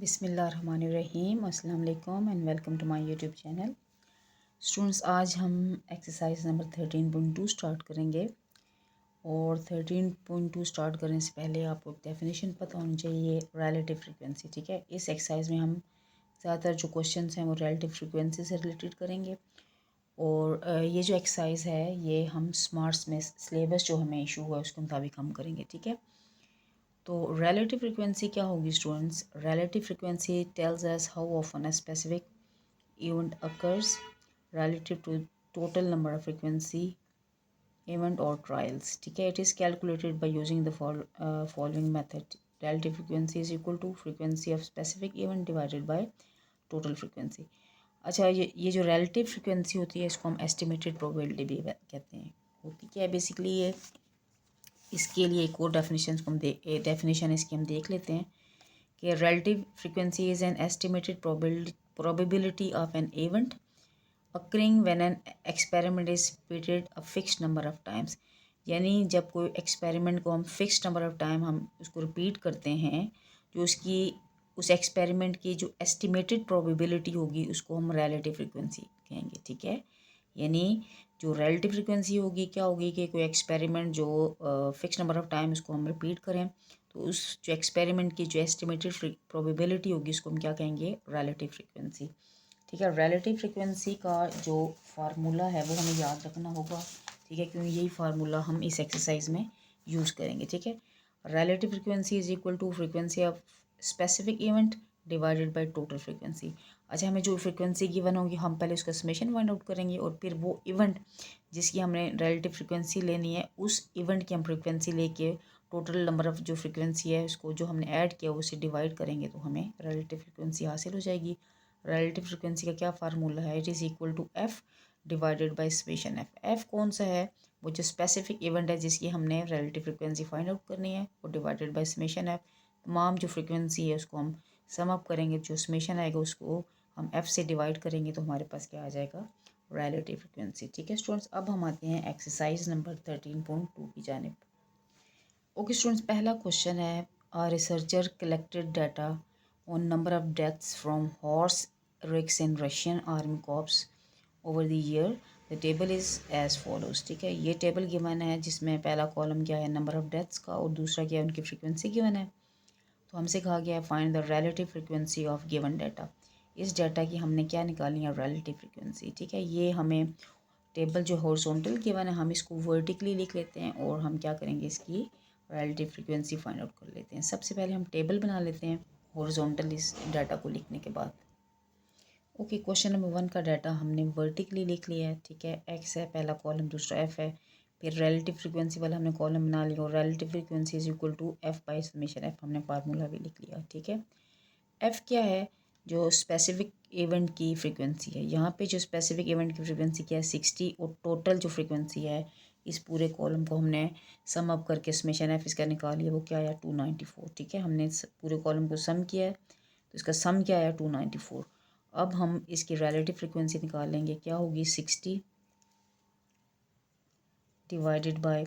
बिस्मिल्लाहिर्रहमानिर्रहीम अस्सलाम वालेकुम and welcome to my YouTube channel. Students, आज हम एक्सरसाइज नंबर 13.2 स्टार्ट करेंगे। और 13.2 स्टार्ट करने से पहले आपको डेफिनेशन पता होनी चाहिए रिलेटिव फ्रीक्वेंसी। ठीक है, इस एक्सरसाइज में हम ज़्यादातर जो क्वेश्चन हैं वो रिलेटिव फ्रीक्वेंसी से रिलेटेड करेंगे। और ये जो एक्सरसाइज है ये हम स्मार्ट्स में सिलेबस जो हमें इशू हुआ है उसके मुताबिक हम करेंगे। ठीक है, तो रिलेटिव फ्रीक्वेंसी क्या होगी students? Relative frequency tells us how often a specific event occurs relative to total number of frequency event or trials. ठीक है, it is calculated by using the following method. Relative frequency is equal to frequency of specific event divided by total frequency. अच्छा, ये जो relative frequency होती है इसको हम estimated probability भी कहते हैं। होती क्या है बेसिकली ये, इसके लिए एक और डेफिनेशन इसकी हम देख लेते हैं कि relative frequency is an estimated probability of an event occurring when an experiment is repeated a fixed number of times। यानी जब कोई एक्सपेरिमेंट को हम फिक्स्ड नंबर ऑफ टाइम हम उसको रिपीट करते हैं, जो उसकी उस एक्सपेरिमेंट की जो एस्टिमेटेड प्रोबेबिलिटी होगी उसको हम रिलेटिव फ्रीक्वेंसी कहेंगे। ठीक है, यानी जो रिलेटिव फ्रीक्वेंसी होगी क्या होगी कि कोई एक्सपेरिमेंट जो फिक्स नंबर ऑफ टाइम उसको हम रिपीट करें तो उस जो एक्सपेरिमेंट की जो एस्टिमेटेड प्रोबेबिलिटी होगी उसको हम क्या कहेंगे? Relative frequency. ठीक है, रिलेटिव फ्रीक्वेंसी का जो फार्मूला है वो हमें याद रखना होगा। ठीक है, क्योंकि यही फार्मूला हम इस एक्सरसाइज में यूज़ करेंगे। ठीक है, relative frequency is equal to frequency of specific event divided by total frequency. अच्छा, हमें जो फ्रीक्वेंसी गिवन होगी हम पहले उसका समेशन फाइंड आउट करेंगे और फिर वो इवेंट जिसकी हमने रिलेटिव फ्रीक्वेंसी लेनी है उस इवेंट की हम फ्रीक्वेंसी लेके टोटल नंबर ऑफ जो फ्रीक्वेंसी है उसको जो हमने ऐड किया उसे डिवाइड करेंगे तो हमें रिलेटिव फ्रीक्वेंसी हासिल हो जाएगी। रिलेटिव फ्रीक्वेंसी का क्या फार्मूला है? It is equal to f divided by summation f. F कौन सा है? वो जो स्पेसिफिक इवेंट है जिसकी हमने रिलेटिव फ्रीक्वेंसी फाइंड आउट करनी है वो डिवाइडेड बाय समेशन एफ। तमाम जो फ्रीक्वेंसी है उसको हम सम अप करेंगे, जो समेशन आएगा उसको हम एफ से डिवाइड करेंगे तो हमारे पास क्या आ जाएगा? Relative frequency. ठीक है स्टूडेंट्स, अब हम आते हैं एक्सरसाइज नंबर 13.2 की जानिब। ओके स्टूडेंट्स, पहला क्वेश्चन है a researcher collected data on number of deaths from horse kicks in Russian army corps over the year. The table is as follows. ठीक है, ये टेबल गिवन है जिसमें पहला कॉलम क्या है? नंबर ऑफ डेथ्स का, और दूसरा क्या है? उनकी फ्रीक्वेंसी गिवन है। तो हमसे कहा गया है find the relative frequency of given data. इस डाटा की हमने क्या निकालनी है? Relative frequency. ठीक है, ये हमें टेबल जो हॉरिजॉन्टल गिवन है हम इसको वर्टिकली लिख लेते हैं और हम क्या करेंगे? इसकी रिलेटिव फ्रीक्वेंसी फाइंड आउट कर लेते हैं। सबसे पहले हम टेबल बना लेते हैं हॉरिजॉन्टल इस डाटा को लिखने के बाद। ओके, क्वेश्चन नंबर 1 का डाटा हमने वर्टिकली लिख लिया है। ठीक है, एक्स है पहला कॉलम, दूसरा एफ है, फिर रिलेटिव फ्रीक्वेंसी वाला हमने कॉलम बना लिया और relative frequency is equal to f by summation f, हमने फार्मूला भी लिख लिया। ठीक है, एफ क्या है? जो स्पेसिफिक इवेंट की फ्रीक्वेंसी है। यहाँ पे जो स्पेसिफिक इवेंट की फ्रीक्वेंसी क्या है? 60, और टोटल जो फ्रीक्वेंसी है इस पूरे कॉलम को हमने सम अप करके समेशन एफ इसका निकाल लिया, वो क्या आया? 294। ठीक है, हमने पूरे कॉलम को सम किया है तो इसका सम क्या आया? 294। अब हम इसकी रिलेटिव फ्रीक्वेंसी निकाल लेंगे, क्या होगी? 60 डिवाइडेड बाय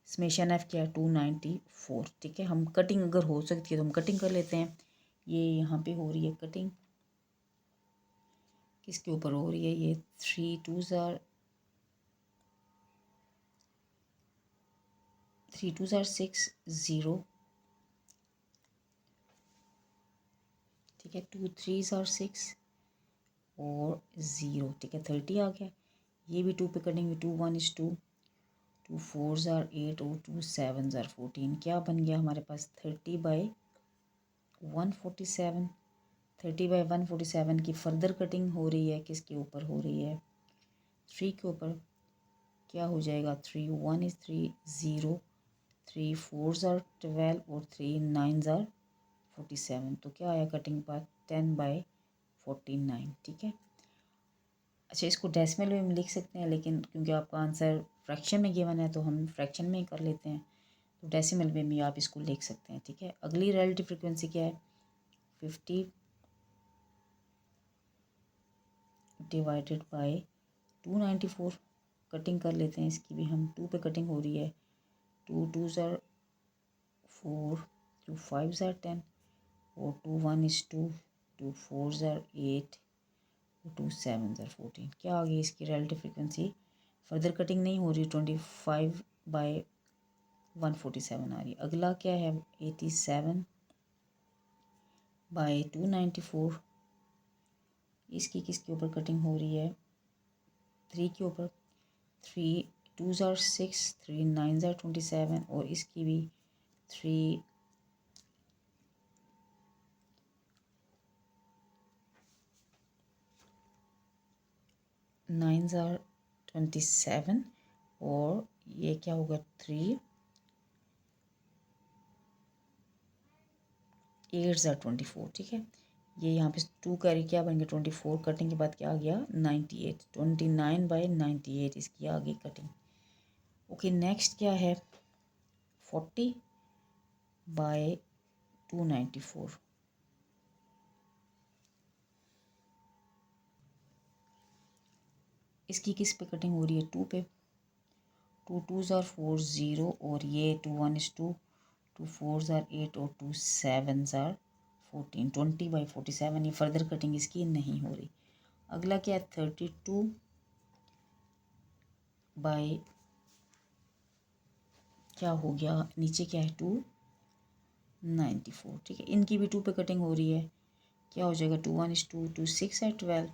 समेशन एफ क्या है? 294। ठीक है, हम कटिंग अगर हो सकती है तो हम कटिंग कर लेते हैं। ये यहाँ पे हो रही है कटिंग, किसके ऊपर हो रही है? ये 3 2s are 6 0। ठीक है, 2 3s are 6 और 0। ठीक है, 30 आ गया। ये भी 2 पे कटेंगे, 2 1 is 2, 2 4s are 8 और 2 7s are 14। क्या बन गया हमारे पास? 30/147। 30/147 की फर्दर कटिंग हो रही है, किसके ऊपर हो रही है? 3 के ऊपर। क्या हो जाएगा? 3 1 is 3 0, 3 4s are 12 और 3 9s are 47। तो क्या आया कटिंग पाथ? 10/49। ठीक है, अच्छा इसको डेसिमल में हम लिख सकते हैं लेकिन क्योंकि आपका आंसर फ्रैक्शन में गिवन है तो हम फ्रैक्शन में ही कर लेते हैं, तो डेसिमल में भी आप इसको लिख सकते हैं। ठीक है, अगली रिलेटिव फ्रीक्वेंसी क्या है? 50 डिवाइडेड बाय 294। कटिंग कर लेते हैं इसकी भी हम, 2 पे कटिंग हो रही है, 2 2s are 4, 2 5s are 10, और 2 1 इज़ 2, 2 4 ज़ार 8, 2 7 ज़ार 14। क्या आ गई इसकी रिलेटिव फ्रिक्वेंसी? फर्दर कटिंग नहीं हो रही, 25/147 आ रही है। अगला क्या है? 87/294। इसकी किसके ऊपर कटिंग हो रही है? 3 के ऊपर। 3 2 ज़ार 6, 3 9 ज़ार 27, और इसकी भी 3 9 ज़ार 27, और ये क्या होगा? 3 8 ज़ार 24। ठीक है, ये यहाँ पे 2 कैरी क्या बन गया? 24 कटिंग के बाद क्या आ गया? 98। 29/98 इसकी आ गई कटिंग। ओके, नेक्स्ट क्या है? 40/294। इसकी किस पे कटिंग हो रही है? 2 पे। 2 2 ज़ार 4 0, और ये 2 1 इज़ 2, 2 4 ज़ार 8, और 2 7 ज़ार 14। 20/47। ये फर्दर कटिंग इसकी नहीं हो रही। अगला क्या है? 32 बाय क्या हो गया? नीचे क्या है? 294। ठीक है, इनकी भी 2 पे कटिंग हो रही है। क्या हो जाएगा? 2 1 इज़ 2, 2 6 है 12,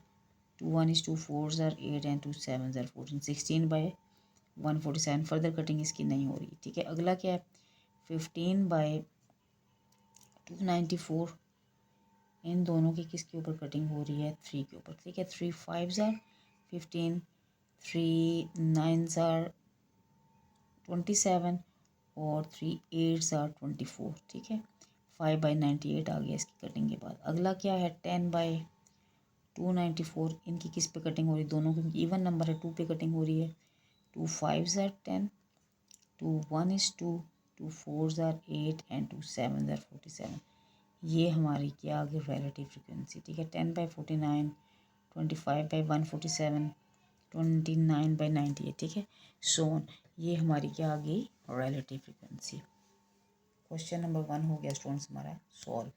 2 1 इज़ 2 4 ज़ार 8, एंड 2 7 ज़ार 14। 16/147। फर्दर कटिंग इसकी नहीं हो रही। ठीक है, अगला क्या है? 15/294। इन दोनों की किसके ऊपर कटिंग हो रही है? 3 के ऊपर। ठीक है, 3 5 ज़ार 15, 3 9 ज़ार 27, और 3 8 ज़ार 24। ठीक है, 5/98 आ गया इसकी कटिंग के बाद। अगला क्या है? 10/294। इनकी किस पे कटिंग हो रही है? दोनों की इवन नंबर है, 2 पे कटिंग हो रही है। 2 5 ज़ार 10, 2 1 इज़ 2, 2 4 ज़ार 8, एंड 2 7 ज़ार 47। ये हमारी क्या आ गई? Relative frequency. ठीक है, 10/49, 25/147, 29/98। ठीक है, सोन ये हमारी क्या आ गई? Relative frequency. क्वेश्चन नंबर 1 हो गया स्टूडेंट्स हमारा solve.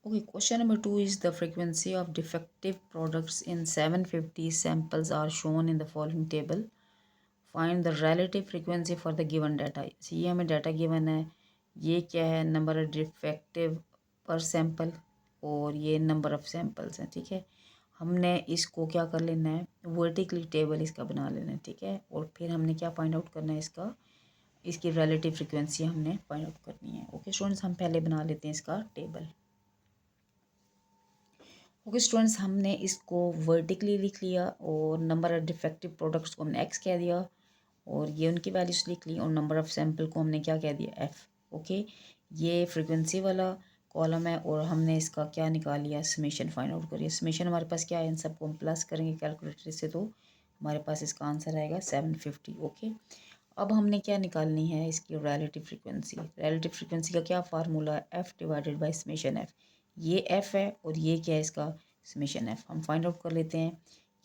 Okay, question number 2 is the frequency of defective products in 750 samples are shown in the following table. Find the relative frequency for the given data. ये हमें data given है, ये क्या है? Number of defective पर sample, और ये number of samples हैं। ठीक है, हमने इसको क्या कर लेना है? वर्टिकली टेबल इसका बना लेना है। ठीक है, और फिर हमने क्या फाइंड आउट करना है? इसकी रिलेटिव फ्रिक्वेंसी हमने फाइंड आउट करनी है। ओके स्टूडेंट्स, हम पहले बना लेते हैं इसका टेबल। ओके स्टूडेंट्स, हमने इसको वर्टिकली लिख लिया, और नंबर ऑफ डिफेक्टिव प्रोडक्ट्स को हमने एक्स कह दिया, और ये उनकी वैल्यूज लिख ली, और नंबर ऑफ सैंपल को हमने क्या कह दिया? एफ। ओके, ये फ्रीक्वेंसी वाला कॉलम है, और हमने इसका क्या निकाल लिया? समेशन फाइंड आउट करिए। समेशन हमारे पास क्या है? इन सबको हम प्लस करेंगे कैलकुलेटर से, तो हमारे पास इसका आंसर आएगा 750। ओके, अब हमने क्या निकालनी है? इसकी रिलेटिव फ्रिक्वेंसी। रिलेटिव फ्रिक्वेंसी का क्या फार्मूला है? F divided by summation F. ये एफ है, और ये क्या है? इसका समेशन एफ। हम फाइंड आउट कर लेते हैं,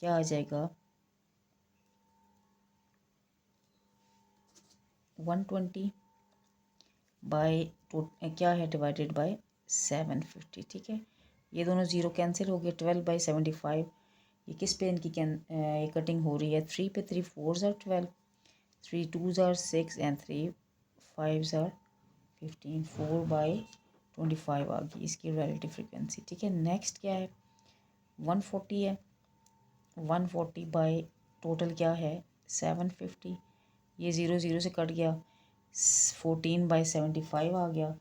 क्या आ जाएगा? 120 बाई क्या है? Divided by 750। ठीक है, ये दोनों ज़ीरो कैंसिल हो गए। 12/75। ये किस पे इनकी ये कटिंग हो रही है? 3 पे। 3 4 ज़ार 12, 3 2 ज़ार 6, एंड 3 5 ज़ार 15। 4/25 आ गई इसकी रिलेटिव फ्रिक्वेंसी। ठीक है, नेक्स्ट क्या है? 140 है। 140 बाई टोटल क्या है? 750। ये ज़ीरो ज़ीरो से कट गया, 14/75 आ गया।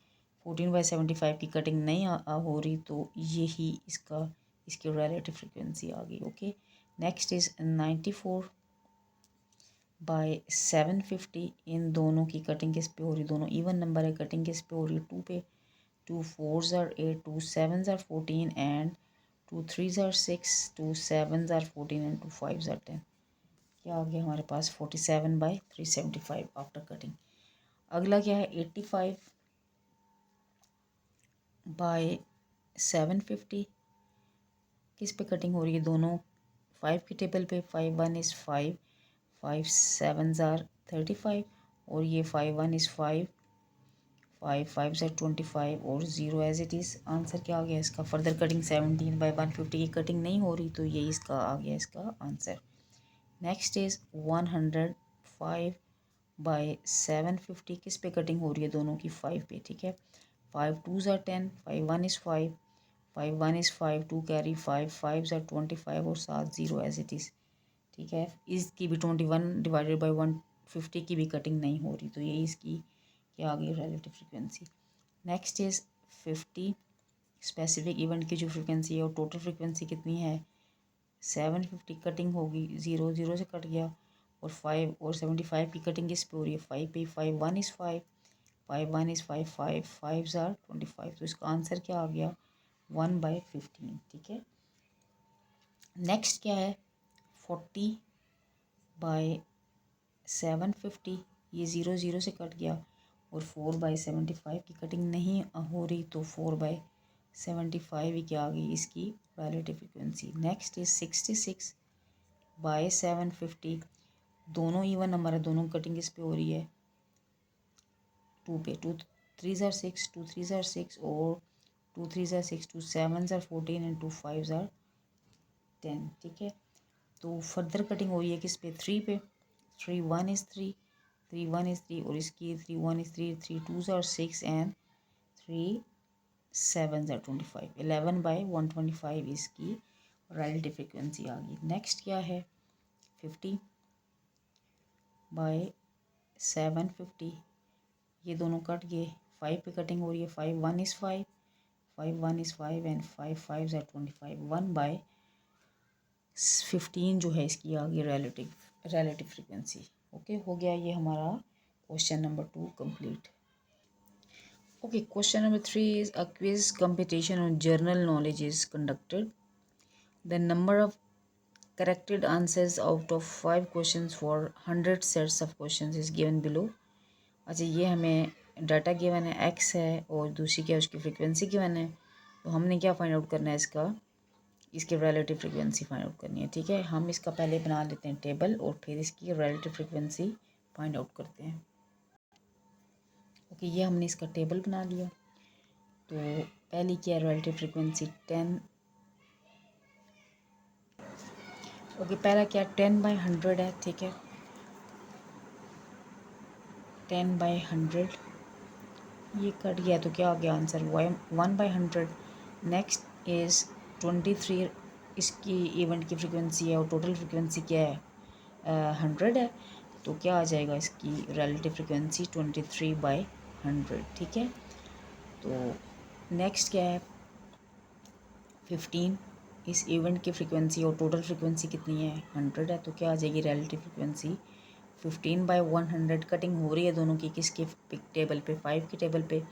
14/75 की कटिंग नहीं हो रही, तो यही इसकी रिलेटिव फ्रिक्वेंसी आ गई। Okay, next is 94/750। इन दोनों की कटिंग किस पे हो रही? दोनों इवन नंबर है, कटिंग किस पे हो रही है? 2 पे। 2 4 ज़ार 8, 2 7 ज़ार 14, एंड 2 3 ज़ार 6, 2 7 ज़ार 14, एंड 2 5 ज़ार 10। क्या आ गया हमारे पास? 47/375 आफ्टर कटिंग। अगला क्या है? 85/750। किस पे कटिंग हो रही है? दोनों 5 की टेबल पे। 5 1 इज़ 5, 5 7 ज़ार 35, और ये 5 1 इज़ 5, 5 5 से 25 और 0 एज इट इज़। आंसर क्या आ गया इसका? फर्दर कटिंग 17/150 की कटिंग नहीं हो रही, तो ये इसका आ गया इसका आंसर। नेक्स्ट इज़ 105/750, किस पे कटिंग हो रही है? दोनों की 5 पे, ठीक है। 5 2s are 10, 5 1 is 5, 5 1 is 5, 2 carry 5, 5s are 25 और 7 0 एज इट इज़, ठीक है। इसकी भी 21/150 की भी कटिंग नहीं हो रही, तो ये इसकी क्या आ गई? Relative frequency. Next is 50 specific event की जो फ्रिक्वेंसी है और टोटल फ्रिक्वेंसी कितनी है? 750 कटिंग होगी, 0 0 से कट गया, और 5 और 75 की कटिंग किस पे हो रही है? 5 पे। 5 1 is 5, 5 1 is 5, 5 5s are 25, तो इसका आंसर क्या आ गया? 1/15, ठीक है। नेक्स्ट क्या है? 40/750, ये 0 0 से कट गया, और 4/75 की कटिंग नहीं हो रही, तो 4/75 ही क्या आ गई इसकी रिलेटिव फ्रिक्वेंसी। नेक्स्ट इज 66/750, दोनों इवन नंबर है, दोनों कटिंग किस पे हो रही है? 2 पे। 2 3s are 6, 2 3s are 6, और 2 3s are 6, 2 7s are 14 and 2 5s are 10, ठीक है। तो फर्दर कटिंग हो रही है किस पे? 3 पे। 3 1 is 3, 3 1 is 3, और इसकी 3 1 is 3, 3 2s are 6 and 3 7s are 25, 11/125 इसकी रिलेटिव फ्रिक्वेंसी आ गई। नेक्स्ट क्या है? 50/750, ये दोनों कट गए, 5 पे कटिंग हो रही है, 5 1 is 5, 5 1 is 5 and 5 5s are 25, 1/15 जो है इसकी आ गई रिलेटिव फ्रिक्वेंसी। ओके, हो गया ये हमारा question number 2 complete. Okay, question number 3 is a quiz competition on general knowledge is conducted. The number of corrected answers out of 5 questions for 100 sets of questions is given below. अच्छा, ये हमें data given है, x है, और दूसरी क्या उसकी frequency given है, तो हमने क्या फाइंड आउट करना है? इसकी रिलेटिव फ्रिक्वेंसी फाइंड आउट करनी है, ठीक है। हम इसका पहले बना लेते हैं टेबल, और फिर इसकी रिलेटिव फ्रिक्वेंसी फाइंड आउट करते हैं। ओके, ये हमने इसका टेबल बना लिया। तो पहली क्या है? Relative frequency 10। ओके, पहला क्या? 10/100 है, ठीक है। 10/100 ये कट गया, तो क्या आ गया आंसर? 1/100। नेक्स्ट इज़ 23, इसकी इवेंट की फ्रिक्वेंसी है, और टोटल फ्रिक्वेंसी क्या है? 100 है, तो क्या आ जाएगा इसकी रिलेटिव फ्रिक्वेंसी? 23/100, ठीक है। तो नेक्स्ट क्या है? 15, इस इवेंट की फ्रिक्वेंसी और टोटल फ्रिक्वेंसी कितनी है? 100 है, तो क्या आ जाएगी रिलेटिव फ्रिक्वेंसी? 15/100। कटिंग हो रही है दोनों की किसके टेबल पे? 5 की टेबल पे।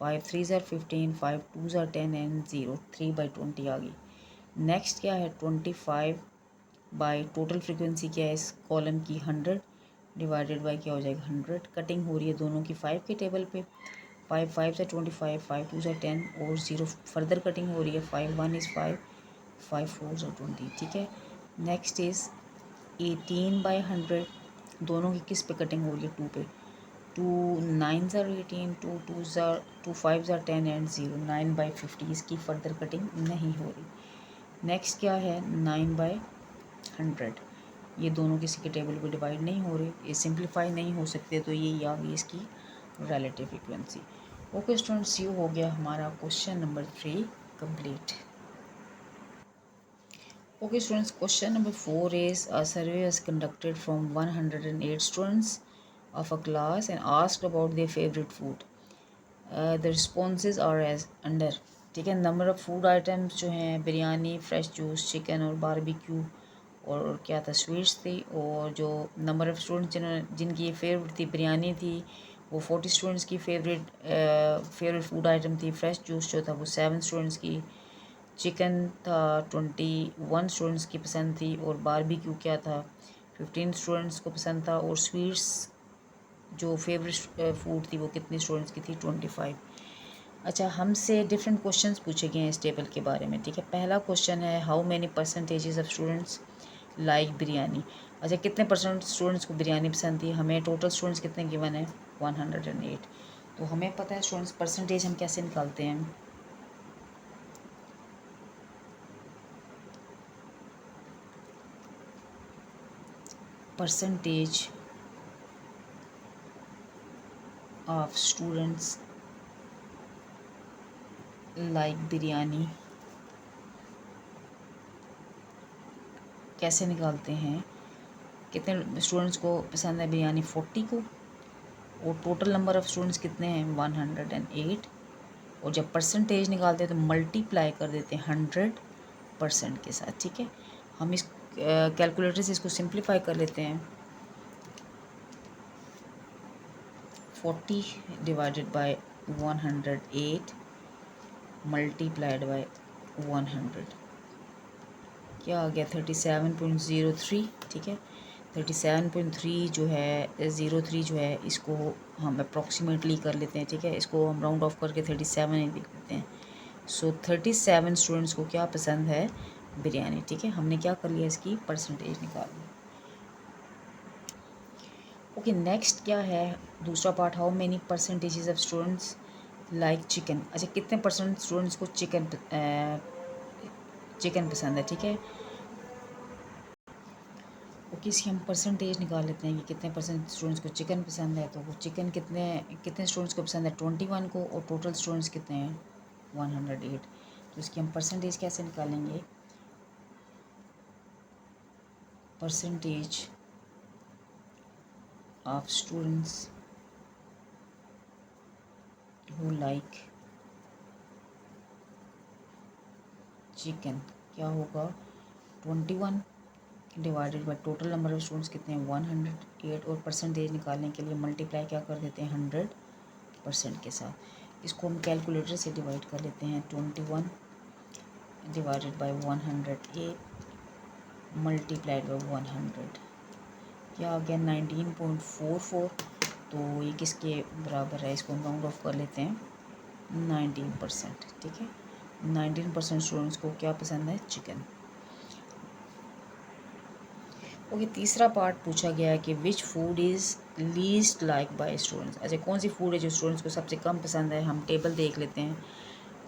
5 3s are 15, 5 2s are 10 and 0 3/20 आ गई। नेक्स्ट क्या है? 25 टोटल फ्रिक्वेंसी क्या है इस कॉलम की? 100 डिवाइडेड बाई क्या हो जाएगा? 100। कटिंग हो रही है दोनों की 5 के टेबल पे। 5 5 से 25, 5 2 से 10, और 0 फर्दर कटिंग हो रही है। 5 1 is 5, 5 4 are 20, ठीक है। नेक्स्ट इज़ 18/100, दोनों की किस पे कटिंग हो रही है? 2 पे। 2 9s are 18, 2 5s are 10 and 0 9/50, इसकी फर्दर कटिंग नहीं हो रही। नेक्स्ट क्या है? 9/100, ये दोनों किसी के टेबल पे डिवाइड नहीं हो रहे, ये सिंप्लीफाई नहीं हो सकते, तो ये आ गई इसकी रिलेटिव फ्रिक्वेंसी। ओके स्टूडेंट्स, ये हो गया हमारा question number 3 complete. Okay students, question number 4 is a survey was conducted from 108 students of a class and asked about their favorite food. The responses are as under, ठीक है। Number of food items जो हैं biryani, fresh juice, chicken और barbecue, और क्या था? Sweets थी। और जो नंबर ऑफ़ स्टूडेंट्स जिनकी ये फेवरेट थी बिरयानी थी, वो 40 स्टूडेंट्स की फेवरेट फूड आइटम थी। फ्रेश जूस जो था वो 7 स्टूडेंट्स की, चिकन था 21 स्टूडेंट्स की पसंद थी, और बारबेक्यू क्या था? 15 स्टूडेंट्स को पसंद था, और स्वीट्स जो फेवरेट फूड थी वो कितने स्टूडेंट्स की थी? 25। अच्छा, हमसे डिफरेंट क्वेश्चंस पूछे गए हैं इस टेबल के बारे में, ठीक है। पहला क्वेश्चन है how many percentages of students like biryani. अच्छा, कितने % स्टूडेंट्स को बिरयानी पसंद थी? हमें टोटल स्टूडेंट्स कितने गिवन है? 108। तो हमें पता है स्टूडेंट्स परसेंटेज हम कैसे निकालते हैं। Percentage of students like biryani कैसे निकालते हैं, कितने स्टूडेंट्स को पसंद है बिरयानी 40 को, और टोटल नंबर ऑफ़ स्टूडेंट्स कितने हैं 108, और जब परसेंटेज निकालते हैं तो मल्टीप्लाई कर देते हैं 100% के साथ। ठीक है, हम इस कैलकुलेटर से इसको सिंप्लीफाई कर लेते हैं। 40 डिवाइडेड बाय 108 मल्टीप्लाइड बाय 100 क्या आ गया 37.03। ठीक है, 37.3 जो है 03 जो है इसको हम अप्रॉक्सीमेटली कर लेते हैं। ठीक है, इसको हम राउंड ऑफ करके 37 लिख देते हैं। सो 37 स्टूडेंट्स को क्या पसंद है बिरयानी। ठीक है, हमने क्या कर लिया, इसकी परसेंटेज निकाल ली। ओके, नेक्स्ट क्या है दूसरा part, how many percentages of students like chicken. अच्छा, कितने परसेंट स्टूडेंट्स को चिकन पसंद है। ठीक है, ओके, इसकी हम परसेंटेज निकाल लेते हैं कि कितने परसेंट स्टूडेंट्स को चिकन पसंद है। तो वो चिकन कितने कितने स्टूडेंट्स को पसंद है 21 को, और टोटल स्टूडेंट्स कितने हैं 108। तो इसकी हम परसेंटेज कैसे निकालेंगे, percentage of students who like chicken क्या होगा 21 divided by total number of students कितने हैं 108, और परसेंटेज निकालने के लिए मल्टीप्लाई क्या कर देते हैं 100% के साथ। इसको हम कैलकुलेटर से डिवाइड कर लेते हैं। 21 डिवाइडेड बाई 108 मल्टीप्लाइड बाई 100 क्या आ गया 19.44। तो ये किसके बराबर है, इसको हम राउंड ऑफ कर लेते हैं 19%। ठीक है, 19% स्टूडेंट्स को क्या पसंद है चिकन। ओके, तीसरा पार्ट पूछा गया है कि which food is least like by students. अच्छा, कौन सी फूड है जो स्टूडेंट्स को सबसे कम पसंद है। हम टेबल देख लेते हैं।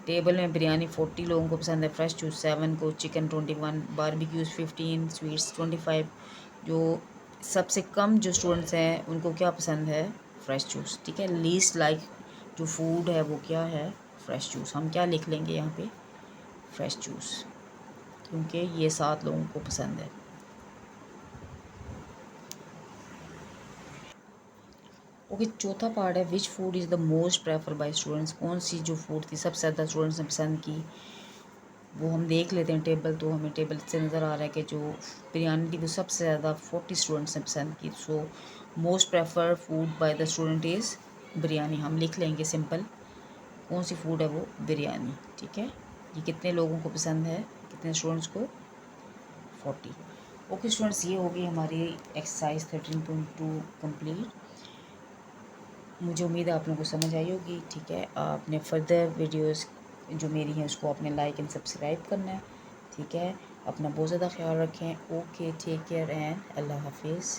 टेबल में बिरयानी 40 लोगों को पसंद है, फ्रेश जूस 7 को, चिकन 21, बारबेक्यूज़ 15, स्वीट्स 25। जो सबसे कम जो स्टूडेंट्स हैं उनको क्या पसंद है फ्रेश जूस। ठीक है, लीस्ट लाइक जो फूड है वो क्या है फ्रेश जूस। हम क्या लिख लेंगे यहाँ पे फ्रेश जूस, क्योंकि ये 7 लोगों को पसंद है। ओके, चौथा पार्ट है which food is the most prefer by students. कौन सी जो फूड थी सबसे ज़्यादा स्टूडेंट्स ने पसंद की, वो हम देख लेते हैं टेबल। तो हमें टेबल से नज़र आ रहा है कि जो बिरयानी थी वो सबसे ज़्यादा 40 स्टूडेंट्स ने पसंद की। So most prefer food by the student is biryani. हम लिख लेंगे सिंपल, कौन सी फूड है वो बिरयानी। ठीक है, ये कितने लोगों को पसंद है, कितने स्टूडेंट्स को 40। ओके स्टूडेंट्स, ये होगी हमारी एक्सरसाइज 13.2 कंप्लीट। मुझे उम्मीद है आप लोगों को समझ आई होगी। ठीक है, आपने फर्दर वीडियोस जो मेरी हैं उसको आपने लाइक एंड सब्सक्राइब करना है। ठीक है, अपना बहुत ज़्यादा ख्याल रखें। ओके, टेक केयर एंड अल्लाह हाफिज़।